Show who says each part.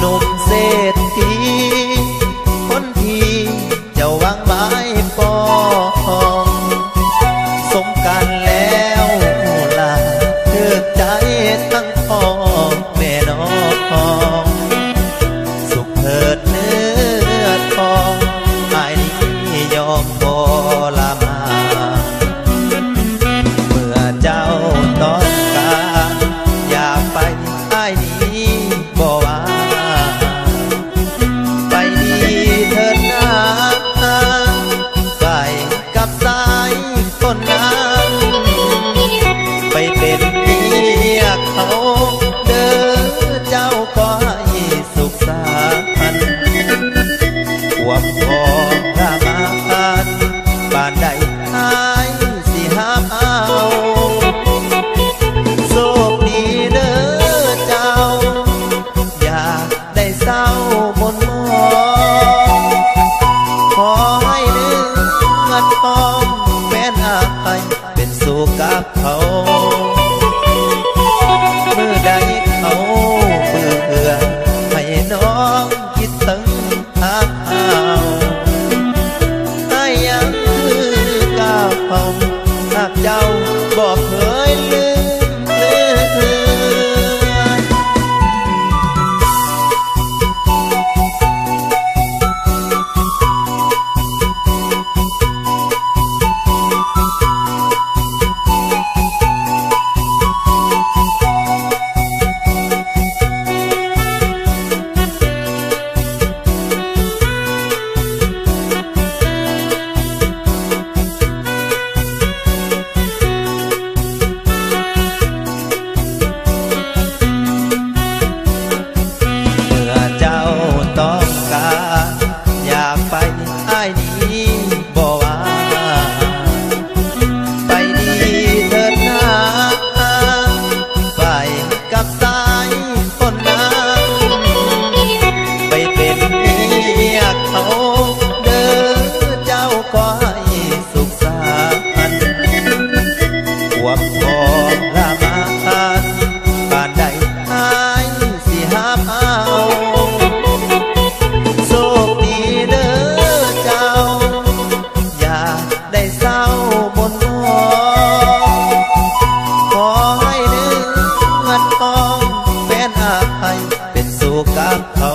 Speaker 1: นุ่มเศรษฐีคนที่เจ้าวางไม้ปองสมกันแล้วล่ะเถือกใจทั้งพ่อแม่น้องสุขเถิดเนื้อทองไอ้นี้ยอมบละมาเมื่อเจ้าต้องการอยากไปไอ้นี้บ่ว่าไปดีเถิดนะไปกับสายคนนั้นไปเป็นเมียเขาเด้อเจ้าก็ให้สุขสันต์ความพอรามาคันบ้านใดหายสิหาเอาโชคดีเด้อเจ้าอย่าได้เศร้ามนมองขอให้เนื้อเงินทองแฟนอายเป็นสุขกับเขาเมื่อใดเขาเบื่อให้น้องคิดถึงหาเอาให้ยังคือก้าวเขาหากเจ้าบอกเคยลืมเลือน เมื่อเจ้าต้องการอยากไปไอ้นี้บ่ว่าไปดีเถิดนะไปกับสายคนนั้นไปเป็นเมียเขาเด้อเจ้าก็ให้สุขสันต์ความพอรามาคันบ้านใดหายสิหาเอาโชคดีเด้อเจ้าอย่าได้เศร้ามนมองขอให้เนื้อเงินทองแฟนอายเป็นสุขกับเขา